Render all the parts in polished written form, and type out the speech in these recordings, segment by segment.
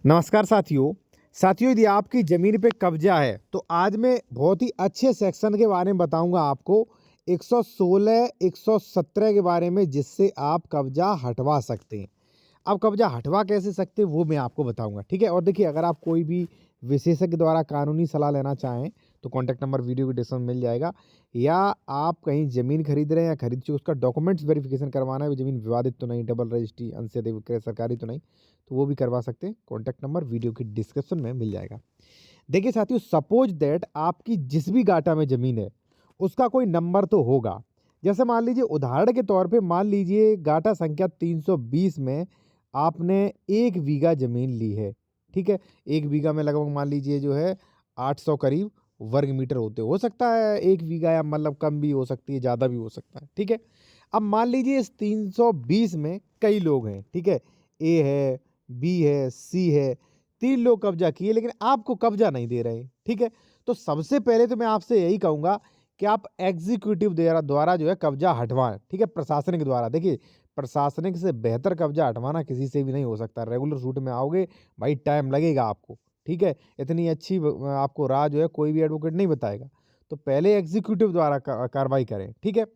नमस्कार साथियों यदि आपकी ज़मीन पे कब्जा है तो आज मैं बहुत ही अच्छे सेक्शन के बारे में बताऊंगा आपको 116 117 के बारे में जिससे आप कब्जा हटवा सकते हैं। अब कब्जा हटवा कैसे सकते हैं वो मैं आपको बताऊंगा, ठीक है। और देखिए, अगर आप कोई भी विशेषज्ञ द्वारा कानूनी सलाह लेना चाहें तो कॉन्टैक्ट नंबर वीडियो के डिस्क्रिप्शन में मिल जाएगा। या आप कहीं ज़मीन खरीद रहे हैं या खरीद चुके, उसका डॉक्यूमेंट्स वेरिफिकेशन करवाना है, वो ज़मीन विवादित तो नहीं, डबल रजिस्ट्री, अंशतः विक्रय सरकारी तो नहीं, तो वो भी करवा सकते हैं। कॉन्टैक्ट नंबर वीडियो की डिस्क्रिप्शन में मिल जाएगा। देखिए साथियों, सपोज दैट आपकी जिस भी गाटा में ज़मीन है उसका कोई नंबर तो होगा। जैसे मान लीजिए, उदाहरण के तौर पे मान लीजिए गाटा संख्या 320 में आपने 1 बीघा ज़मीन ली है, ठीक है। 1 बीघा में लगभग मान लीजिए जो है 800 करीब वर्ग मीटर हो सकता है 1 बीघा, या मतलब कम भी हो सकती है, ज़्यादा भी हो सकता है, ठीक है। अब मान लीजिए इस 320 में कई लोग हैं, ठीक है। ए है, बी है, सी है, 3 लोग कब्जा किए लेकिन आपको कब्जा नहीं दे रहे, ठीक है। तो सबसे पहले तो मैं आपसे यही कहूँगा कि आप एग्जीक्यूटिव द्वारा जो है कब्जा हटवाएं, ठीक है, प्रशासनिक द्वारा। देखिए, प्रशासनिक से बेहतर कब्जा हटवाना किसी से भी नहीं हो सकता। रेगुलर रूट में आओगे भाई, टाइम लगेगा आपको, ठीक है। इतनी अच्छी आपको राह जो है कोई भी एडवोकेट नहीं बताएगा। तो पहले एग्जीक्यूटिव द्वारा कार्रवाई करें, ठीक है।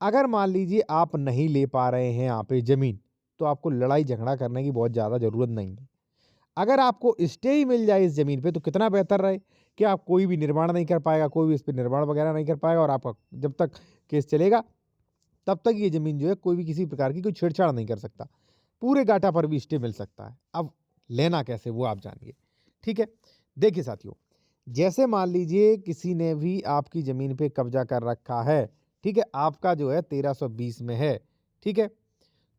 अगर मान लीजिए आप नहीं ले पा रहे हैं यहाँ पे ज़मीन, तो आपको लड़ाई झगड़ा करने की बहुत ज़्यादा ज़रूरत नहीं है। अगर आपको स्टे ही मिल जाए इस ज़मीन पे तो कितना बेहतर रहे कि आप कोई भी निर्माण नहीं कर पाएगा, कोई भी इस पे निर्माण वगैरह नहीं कर पाएगा, और आपका जब तक केस चलेगा तब तक ये ज़मीन जो है कोई भी किसी प्रकार की कोई छेड़छाड़ नहीं कर सकता। पूरे गाटा पर भी स्टे मिल सकता है। अब लेना कैसे वो आप जानिए, ठीक है। देखिए साथियों, जैसे मान लीजिए किसी ने भी आपकी ज़मीन पे कब्जा कर रखा है, ठीक है, आपका जो है 1320 में है, ठीक है।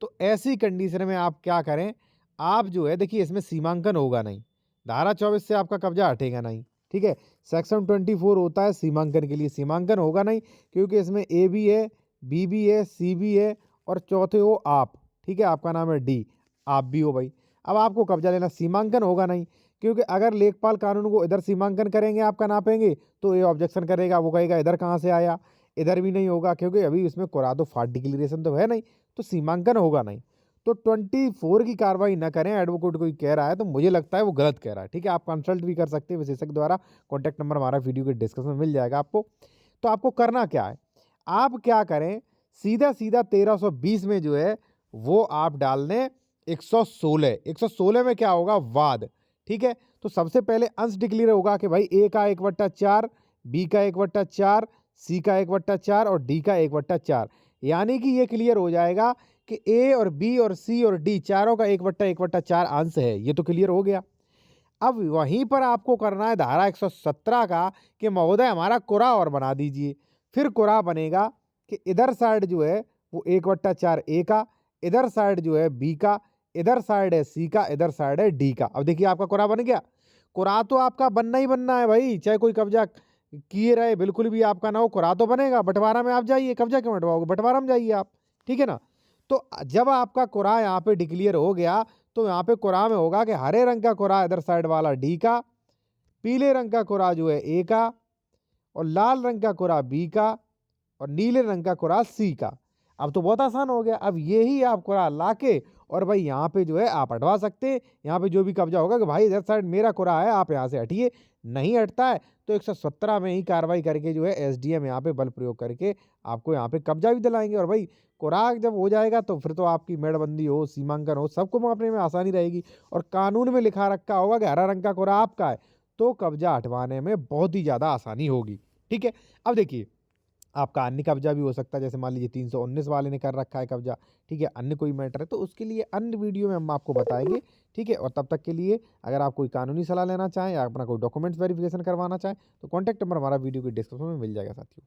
तो ऐसी कंडीशन में आप क्या करें, आप जो है देखिए, इसमें सीमांकन होगा नहीं, धारा 24 से आपका कब्जा हटेगा नहीं, ठीक है। सेक्शन 24 होता है सीमांकन के लिए, सीमांकन होगा नहीं क्योंकि इसमें ए भी है, बी भी है, सी भी है, और चौथे हो आप, ठीक है, आपका नाम है डी, आप भी हो भाई। अब आपको कब्जा लेना, सीमांकन होगा नहीं क्योंकि अगर लेखपाल कानून को इधर सीमांकन करेंगे, आपका नापेंगे, तो ये ऑब्जेक्शन करेगा, वो कहेगा इधर कहाँ से आया, इधर भी नहीं होगा क्योंकि अभी इसमें कुरादो फाट डिक्लेरेशन तो है नहीं, तो सीमांकन होगा नहीं। तो 24 की कार्रवाई ना करें। एडवोकेट कोई कह रहा है तो मुझे लगता है वो गलत कह रहा है, ठीक है। आप कंसल्ट भी कर सकते हैं विशेषज्ञ द्वारा। कॉन्टैक्ट नंबर हमारा वीडियो के डिस्क्रिप्शन में मिल जाएगा आपको। तो आपको करना क्या है, आप क्या करें, सीधा सीधा 1320 में जो है वो आप डाल दें 116 में क्या होगा, वाद, ठीक है। तो सबसे पहले अंश डिक्लेयर होगा कि भाई ए का 1/4, बी का 1/4, सी का 1/4 और डी का 1/4। यानी कि ये क्लियर हो जाएगा कि ए और बी और सी और डी चारों का 1/4 अंश है। ये तो क्लियर हो गया। अब वहीं पर आपको करना है धारा 117 का कि महोदय हमारा कुरा और बना दीजिए। फिर कुरा बनेगा कि इधर साइड जो है वो 1/4 ए का, इधर साइड जो है बी का, इधर साइड है सी का, इधर साइड है डी का। अब देखिए, आपका कुरा बन गया। कुरा तो आपका बनना ही बनना है भाई, चाहे कोई कब्जा किए रहे, बिल्कुल भी आपका ना हो, कुरा तो बनेगा। बंटवारा में आप जाइए, कब्जा क्यों हटवाओगे, बंटवारा में जाइए आप, ठीक है ना। तो जब आपका कुरा यहाँ पे डिक्लेयर हो गया तो यहाँ पे कुरा में होगा कि हरे रंग का कुरा इधर साइड वाला डी का, पीले रंग का कुरा जो है ए का, और लाल रंग का कुरा बी का, और नीले रंग का कुरा सी का। अब तो बहुत आसान हो गया। अब यही आप कुरा लाके और भाई यहाँ पे जो है आप हटवा सकते हैं। यहाँ पे जो भी कब्जा होगा कि भाई इधर साइड मेरा कुरा है, आप यहाँ से हटिए। नहीं हटता है तो 117 में ही कार्रवाई करके जो है एसडीएम यहाँ पे बल प्रयोग करके आपको यहाँ पे कब्जा भी दिलाएंगे। और भाई कुरा जब हो जाएगा तो फिर तो आपकी मेड़बंदी हो, सीमांकन हो, सबको मापने में आसानी रहेगी। और कानून में लिखा रखा होगा कि हरा रंग का कुरा आपका है, तो कब्जा हटवाने में बहुत ही ज़्यादा आसानी होगी, ठीक है। अब देखिए, आपका अन्य कब्जा भी हो सकता है, जैसे मान लीजिए 319 वाले ने कर रखा है कब्जा, ठीक है, अन्य कोई मैटर है तो उसके लिए अन्य वीडियो में हम आपको बताएंगे, ठीक है। और तब तक के लिए अगर आप कोई कानूनी सलाह लेना चाहें या अपना कोई डॉक्यूमेंट्स वेरिफिकेशन करवाना चाहें तो कॉन्टैक्ट नंबर हमारा वीडियो के डिस्क्रिप्शन में मिल जाएगा साथियों।